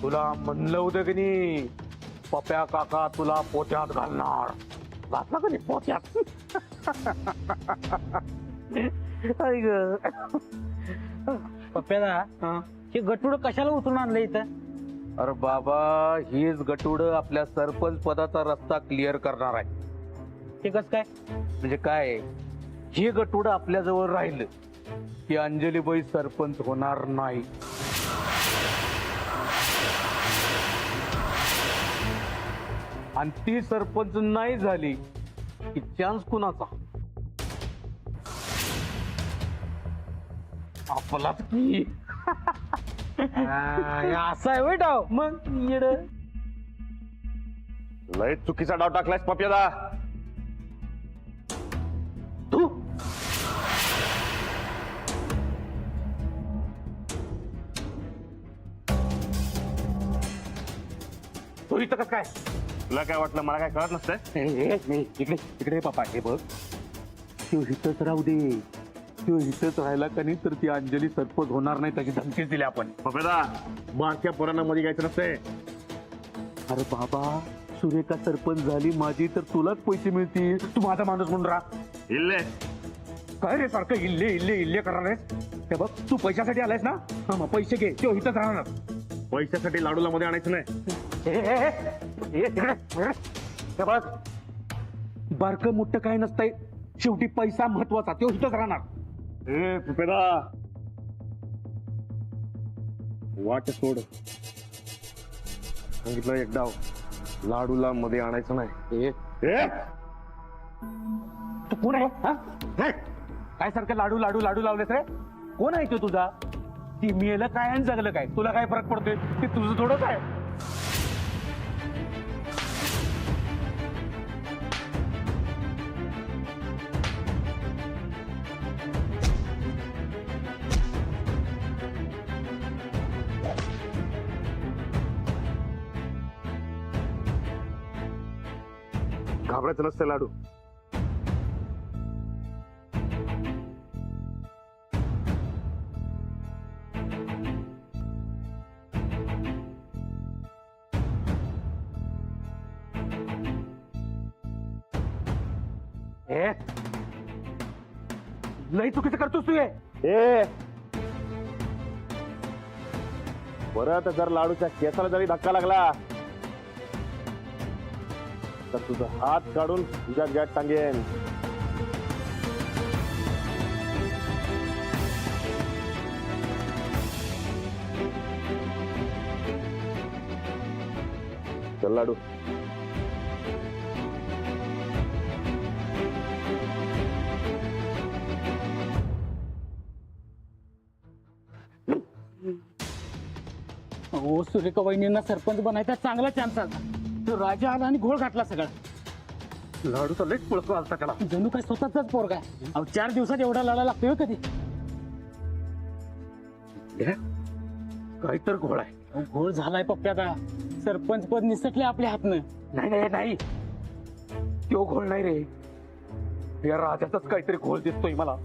तुला म्हणलं होतं की नाही, पप्या काका तुला पोत्यात घालणार. घातला का नाही पोत्यात? आई ग. पप्प्याला हा. हे गटुड कशाला उचलून आणलं इथं? अरे बाबा, हीच गटुड आपल्या सरपंच पदाचा रस्ता क्लिअर करणार आहे. ते कस काय? म्हणजे काय, हे गटुड आपल्या जवळ राहिलं की अंजलीबाई सरपंच होणार नाही. आणि ती सरपंच नाही झाली की चान्स कुणाचा? आपलाच की. असं आहे होय डाव. मग येड. लय चुकीचा डाव टाकलायस पप्यादा. तू तू इथं कसं काय? तुला काय वाटलं मला काय कळत नसतंय? नाही, इकडे इकडे पापा, हे बघ, तो इथंच राहू दे. तो इथंच राहिला का नाही तर ती अंजली सरपंच होणार नाही, त्याची धमकीच दिली आपण. पप्यादा, बारक्या पोरांना मध्ये घ्यायचं नसतंय. अरे बाबा, सुरेखा सरपंच झाली माझी तर तुलाच पैसे मिळतील. तू माझा माणूस म्हणून राहा. इल्ले काय रे सारखं इल्ले इल्ले इल्ले करणार आहेस? हे बघ, तू पैशासाठी आलायस ना, हा मग पैसे घे. तो इथंच राहणार. पैशासाठी लाडूला मध्ये आणायचं नाही. हे बघ, बारकं मोठं काय नसतंय, शेवटी पैसा महत्वाचा. तो इथंच राहणार. ए पप्यादा, वाट सोड. सांगितलं एक डाव, लाडूला मध्ये आणायचं नाही. तू कोण आहे? हा? हे? काय सारखं लाडू लाडू लाडू लावलेस रे? कोण आहे तो तुझा? ती मेलं काय आणि जगलं काय, तुला काय फरक पडतोय? ते तुझं थोडंच आहे. घाबरायचं नसतं लाडू. ए, लई चुकीचं करतोस तू हे. ए परत जर लाडूच्या केसाला जरी धक्का लागला तर तुझा हात काढून तुझ्या गॅट टांगेन. चल लाडू. हो, सुरेखा वहिनींना सरपंच बनायचा चांगला चान्स आला. तो राजा आला आणि घोळ घातला सगळा. लाडूचा लईच पळतो आलता त्याला. जणू काय स्वतःचाच पोरगा आहे. अहो, 4 दिवसात एवढा लढा लागतोय हो कधी? काही तर घोळ आहे. अहो, घोळ झालाय पप्प्यादा. सरपंच पद निसटले आपल्या हातनं. नाही नाही नाही, तो घोळ नाही रे. या राजाचाच काहीतरी घोळ दिसतोय मला.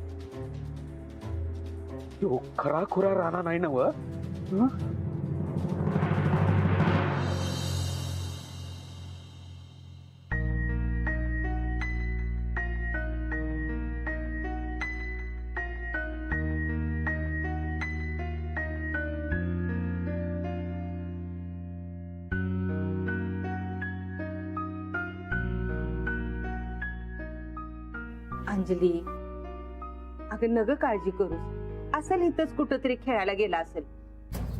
तो खरा खुरा राणा नाही ना व? अंजली, अगं नग काळजी करूस. असेल इथंच कुठंतरी खेळायला गेला असेल.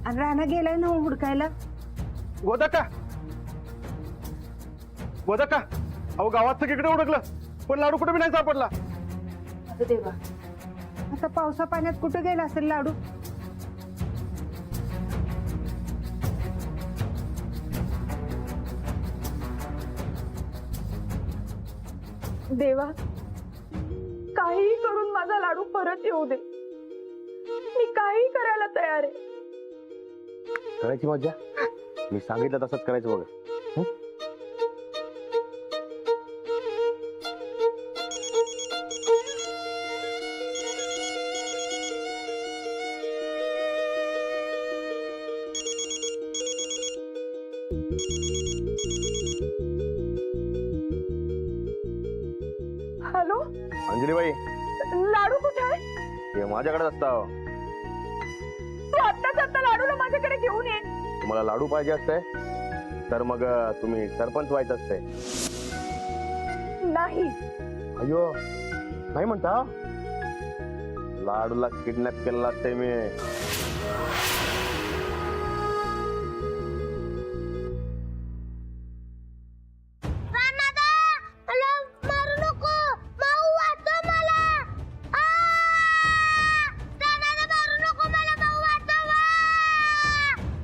आणि राणा गेलाय ना हुडकायला. गोदका गोदका, अहो गावात सगळीकडे उडकलं पण लाडू कुठे बी नाही सापडला. अगं देवा, आता पावसा पाण्यात कुठं गेला असेल लाडू? देवा, काहीही करून माझा लाडू परत येऊ दे. मी काही करायला तयार आहे. करायची मज्जा, मी सांगितलं तसंच करायचं बघ. हॅलो, अंजलीबाई लाडू कुठे आहे? हे माझ्याकडे असतं. तू आत्ता लाडूला माझ्याकडे घेऊन ये. तुम्हाला लाडू पाहिजे असते तर मग तुम्ही सरपंच व्हायचं असते. नाही, अयो नाही म्हणता. लाडूला किडनॅप केलेला असते मी.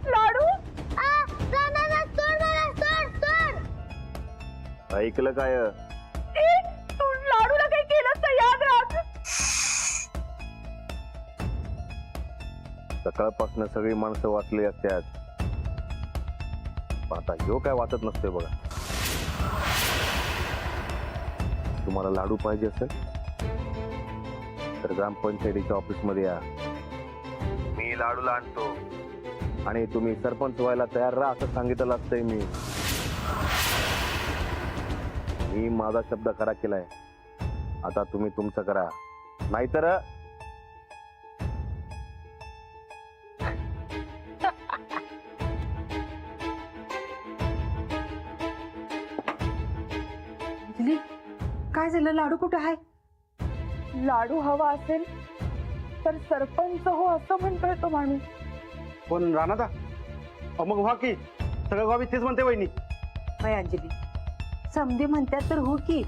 लाडू, ऐकलं काय? ए, तू लाडूला काही केलं तर याद राख. सकाळपासून सगळी माणसं वाचली असतात, पण आता ह्यो काय वाचत नसतोय बघा. तुम्हाला लाडू पाहिजे असेल तर ग्रामपंचायतीच्या ऑफिस मध्ये या. मी लाडूला आणतो आणि तुम्ही सरपंच व्हायला तयार राहा असं सांगितलं असतंय मी. मी माझा शब्द खरा केलाय, आता तुम्ही तुमचं करा, नाहीतर अंजली, काय झालं? लाडू कुठं आहे? लाडू हवा असेल तर सरपंच हो असं म्हणतोय तो माणूस. पण राणा मग व्हा की, सगळं गावी तेच म्हणते वहिनी. बाई अंजली, समधी म्हणतात तर हो की.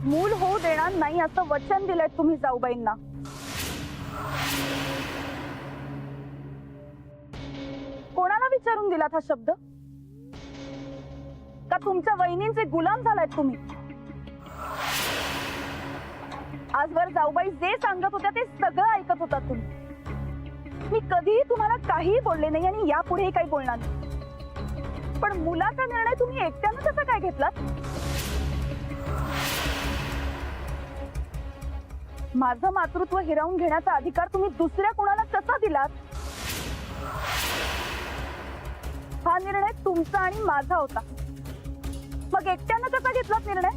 मूल होऊ देणार नाही असं वचन दिलंय तुम्ही जाऊबाईंना. कोणाला विचारून दिलात हा शब्द? का तुमच्या वहिनींचे गुलाम झालायत तुम्ही? आजवर जाऊबाई जे सांगत होत्या ते सगळं ऐकत होता तुम्ही. मी कधीही तुम्हाला काहीही बोलले नाही आणि यापुढेही काही बोलणार नाही. पण मुलाचा निर्णय तुम्ही एकट्यानं कसा काय घेतलात? माझं मातृत्व हिरावून घेण्याचा अधिकार तुम्ही दुसऱ्या कोणाला कसा दिलात? हा निर्णय तुमचा आणि माझा होता, मग एकट्यानं कसा घेतलात निर्णय?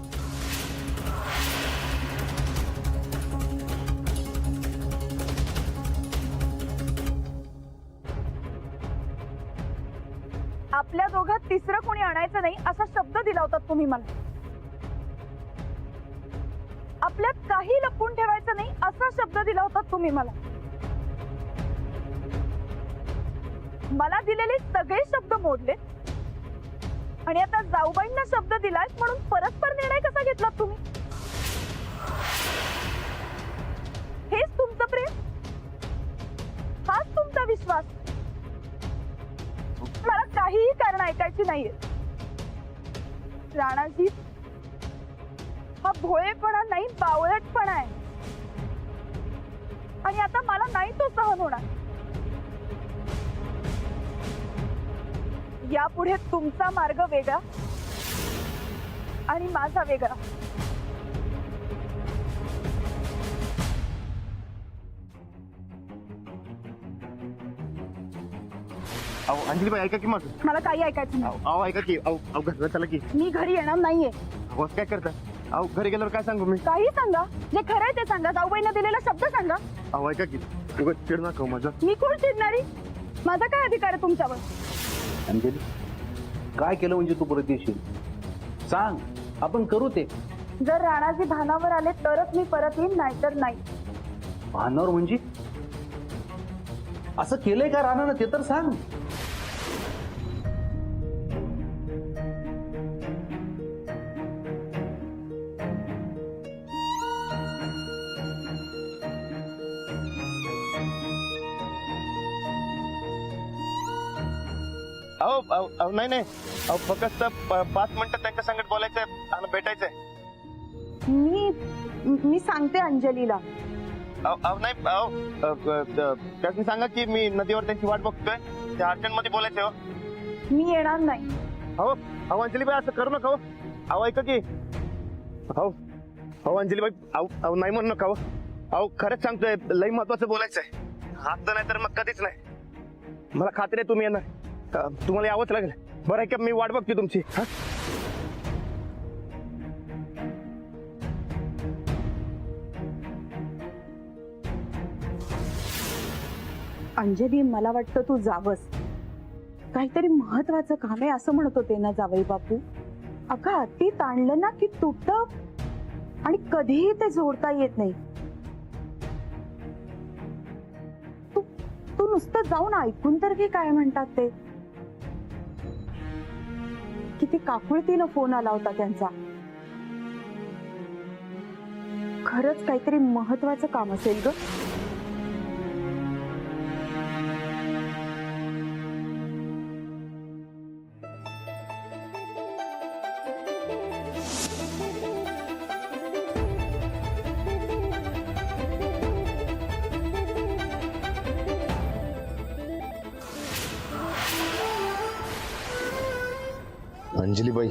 आपल्या दोघात तिसरं कोणी आणायचं नाही असा शब्द दिला होता तुम्ही मला. आपल्यात काही लपवून ठेवायचं नाही असा शब्द दिला होता तुम्ही मला. मला दिलेले सगळे शब्द मोडले आणि आता जाऊबाईंना शब्द दिलाय म्हणून परस्पर निर्णय कसा घेतला तुम्ही? हेच तुमचं प्रेम? हाच तुमचा विश्वास? मला काहीही कारण ऐकायची नाहीये. राणाजी, हा भोळेपणा नाही, बावळटपणा आहे. आणि आता मला नाही तो सहन होणार. यापुढे तुमचा मार्ग वेगळा आणि माझा वेगळा. अहो अंजलीबाई ऐका की, मग मला काही ऐकायचं नाही. अहो ऐका की, अहो घरला चला की. मी घरी येणार नाहीये. अहो काय करता? अहो घरी गेल्यावर काय सांगू मी? काही सांगा, जे खरंय ते सांगा. जाऊबाईंना दिलेला शब्द सांगा. अहो ऐका की, उगाच चिड नका माझं. मी कोण चिडणारी? माझा काय अधिकार आहे तुमच्यावर? अंजली, काय केलं म्हणजे तू परत येशील? सांग, आपण करू ते. जर राणाजी भानावर आले तरच मी परत येईन, नाहीतर नाही. भानावर म्हणजे? असं केलंय का राणानं ते तर सांग. अहो नाही अहो फक्त 5 मिनिटं त्यांच्या संगत बोलायचंय आणि भेटायचंय. मी सांगते अंजलीला, त्यासनी सांगा की मी नदीवर त्यांची वाट बघतोय त्या अर्जंट मध्ये बोलायचं हो. मी येणार नाही. अहो अंजलीबाई असं करू नका हो. अहो ऐका की अहो अंजलीबाई अहो नाही म्हणू नका हो. अहो खरंच सांगतोय लई महत्वाचं बोलायचं आहे. आता नाही तर मग कधीच नाही. मला खात्री आहे तुम्ही येणार. तुम्हाला यावंच लागेल. बरं आहे का मी वाट बघते तुमची. अंजली, मला वाटतं तू जावस. काहीतरी महत्वाचं काम आहे असं म्हणत होते ना जावई बापू. अगं अति ताणलं ना की तुटत आणि कधीही ते जोडता येत नाही. तू नुसतं जाऊन ऐकून तर घे काय म्हणतात ते. किती काकुळतीनं फोन आला होता त्यांचा. खरंच काहीतरी महत्वाचं काम असेल ग. अंजलीबाई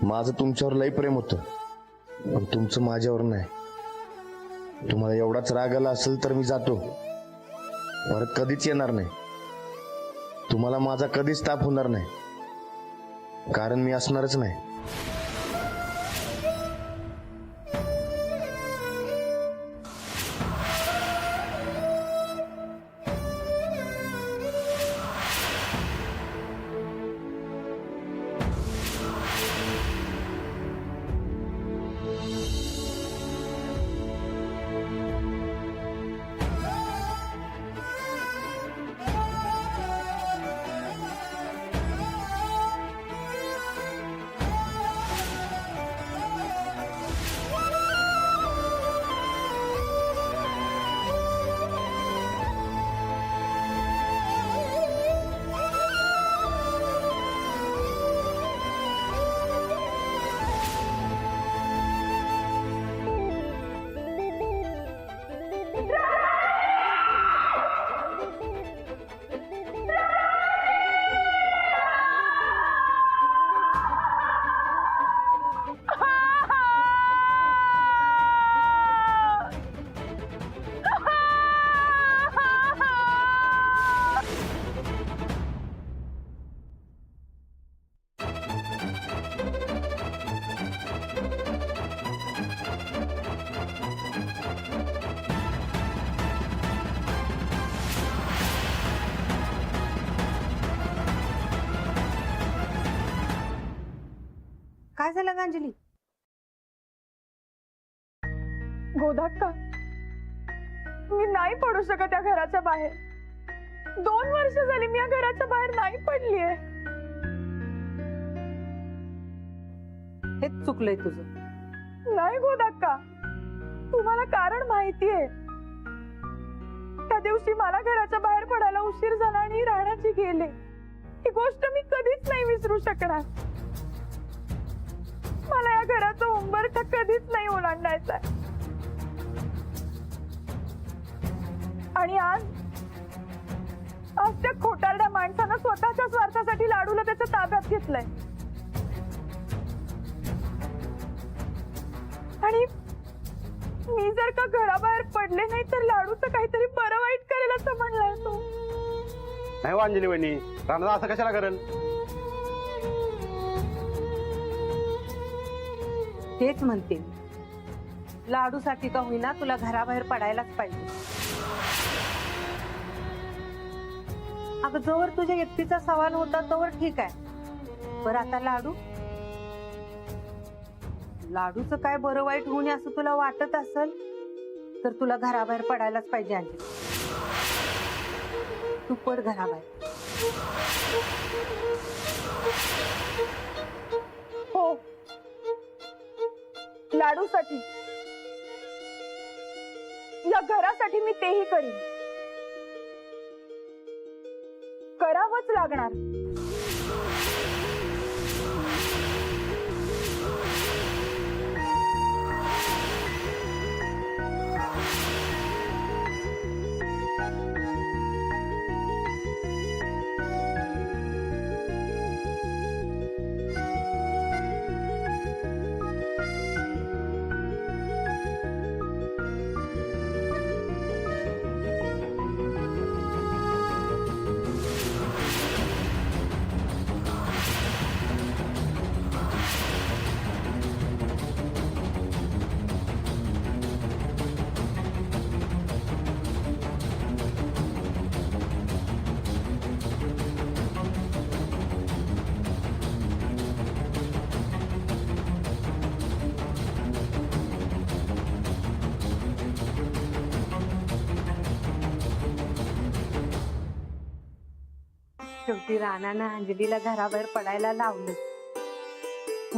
माझं तुमच्यावर लई प्रेम होतं पण तुमचं माझ्यावर नाही. तुम्हाला एवढाच राग आला असेल तर मी जातो. परत कधीच येणार नाही. तुम्हाला माझा कधीच ताप होणार नाही कारण मी असणारच नाही. काय झालं ग अंजली? गोदाक्का, मी नाही पडू शकत या घराच्या बाहेर. 2 वर्ष झाली मी या घराच्या बाहेर नाही पडलीये. हेच चुकलंय तुझं. नाही गोदाक्का, तुम्हाला कारण माहितीये. त्या दिवशी मला घराच्या बाहेर पडायला उशीर झाला आणि राणाची गेले. ही गोष्ट मी कधीच नाही विसरू शकणार. मला या घराचा उंबरठ कधीच नाही ओलांडायचा. आणि आज त्या खोटारड्या माणसानं स्वतःच्या स्वार्थासाठी लाडूला त्याच्या ताब्यात घेतलंय. आणि मी जर का घराबाहेर पडले नाही तर लाडूचं काहीतरी बरं वाईट करेल असं म्हणलाय तो. नाही हो अंजली वहिनी, राणा असं कशाला करेल? तेच म्हणते, लाडूसाठी का होईना तुला घराबाहेर पडायलाच पाहिजे. अगं जोवर तुझ्या एकटीचा सवाल होता तोवर ठीक आहे. बरं आता लाडूचं काय बरं वाईट होणे असं तुला वाटत असेल तर तुला घराबाहेर पडायलाच पाहिजे. अंजली, तू पड घराबाहेर. हो, लाडूसाठी, या घरासाठी मी तेही करीन. करावंच लागणार. शेवटी राणानं अंजलीला घराबाहेर पडायला लावलं.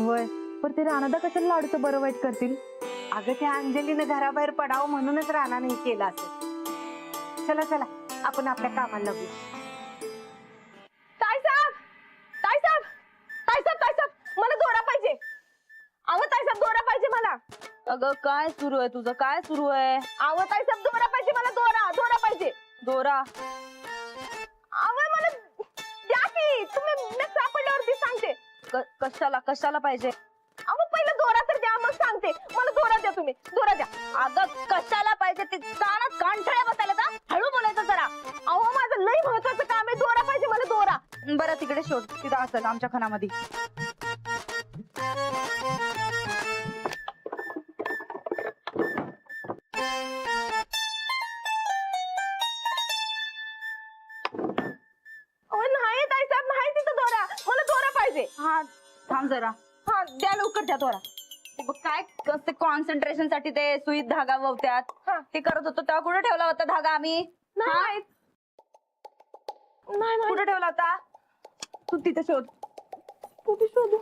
वय पण ते राणादा कशाला लाडूचं बरं वाईट करतील. अगं त्या अंजलीनं घराबाहेर पडावं म्हणूनच राणानं हे केलं असेल. चला चला आपण आपल्या कामाला लागू. ताईसाहेब ताईसाहेब ताईसाहेब ताईसाहेब मला दोरा पाहिजे. अहो ताईसाहेब दोरा पाहिजे मला. अगं काय सुरू आहे तुझं? काय सुरू आहे? अहो ताईसाहेब दोरा पाहिजे मला. दोरा दोरा पाहिजे. दोरा अहो मला द्या की तुम्ही. मी सापडल्यावरती सांगते. कशाला कशाला पाहिजे? अहो पहिलं दोरा तर द्या मग सांगते. मला दोरा द्या तुम्ही. दोरा द्या. अगं कशाला पाहिजे? ते कानात कानठळ्या बसायला का? हळू बोलायचं जरा. अहो माझं लई महत्वाचं काम आहे. दोरा पाहिजे मला. दोरा. बरं तिकडे शोध. तिथं असेल आमच्या खणामध्ये. अहो नाही ताईसाहेब नाही तिथं दोरा. मला दोरा पाहिजे. हा थांब जरा. हा द्या लवकर द्या दोरा. ते बघ काय कसं कॉन्सन्ट्रेशन साठी ते सुईत धागा ववत्यात. हा. ते करत होतो तेव्हा कुठे ठेवला होता धागा आम्ही? नाही नाही नाही. कुठे ठेवला होता? तू तिथे शोध. कुठे शोधू?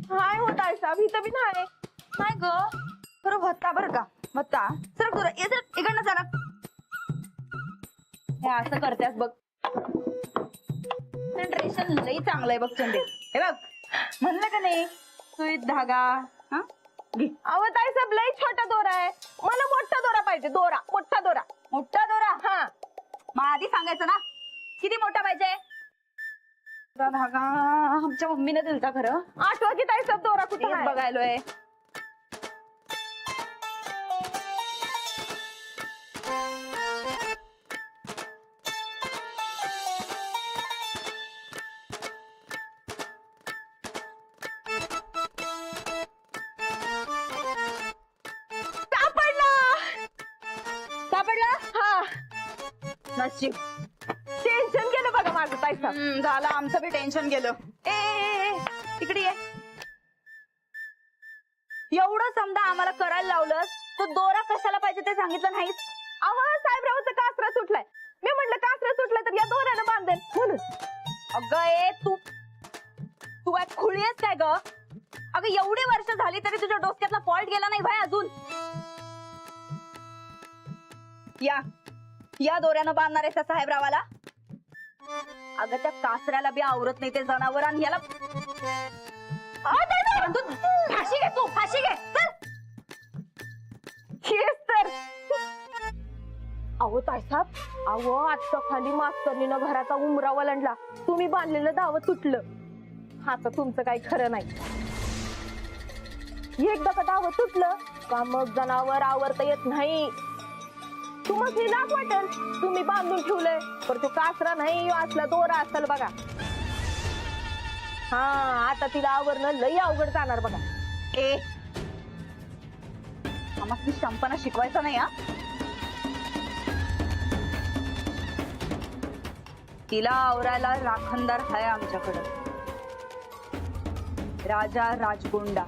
हाय हो ताईसाहेब इथं बी नाही. नाही ग खरं भत्ता बरं का? भत्ता सर तुला ये जर इकडनं जरा. हे असं करतेस बघ. कॉन्सन्ट्रेशन लई चांगलं आहे बघ चंदे. हे बघ म्हणलं का नाही सुईत धागा. हा घे. अहो ताईसाहेब लई छोटा दोरा आहे. मला मोठा दोरा पाहिजे. दोरा मोठा दोरा. मोठा दोरा. हा मग आधी सांगायचं ना किती मोठा पाहिजे. तुला धागा आमच्या मम्मीने दिलता खरं. आठवा की ताईसाहेब दोरा कुठे तेच बघायलोय. सापडला. हा नशीब. टेन्शन गेलं बघा माझं ताईसाहेब. झालं आमचं बी टेन्शन गेलं. ए, ए, ए तिकडे ये. एवढं समजा आम्हाला करायला लावलं तो दोरा कशाला पाहिजे ते सांगितलं नाहीस. अहो साहेबरावचा कासरा सुटलाय. मी म्हटलं कासरा सुटलाय तर या दोऱ्यानं बांधेल म्हणून. अगं ए तू काय खुळी आहेस काय ग? अगं एवढी वर्ष झाली तरी तुझ्या डोक्यातला फॉल्ट गेला नाही भाई अजून. या दोऱ्यानं बांधणार आहेस त्या साहेबरावाला? अगं त्या कासऱ्याला बी आवरत नाही ते जनावर आणि याला फाशी घे. तू फाशी घे. चल. हेच तर. अहो ताईसाहेब अहो आता खाली मास्तरनीनं घराचा उमरा वलंडला. तुम्ही बांधलेलं दावं तुटलं. आता तुमचं काही खरं नाही. एकदा का दावं तुटलं का मग जनावर आवरता येत नाही. तुम्हाला लाज वाटेल तुम्ही बांधून ठेवलंय पण तो कासरा नाही असला दोरा असेल बघा. हा आता तिला आवरणं लई अवघड जाणार बघा. ए आम्हाला शंपना शिकवायचा नाही हा. तिला आवरायला राखणदार आहे आमच्याकडं. राजा राजगोंडा.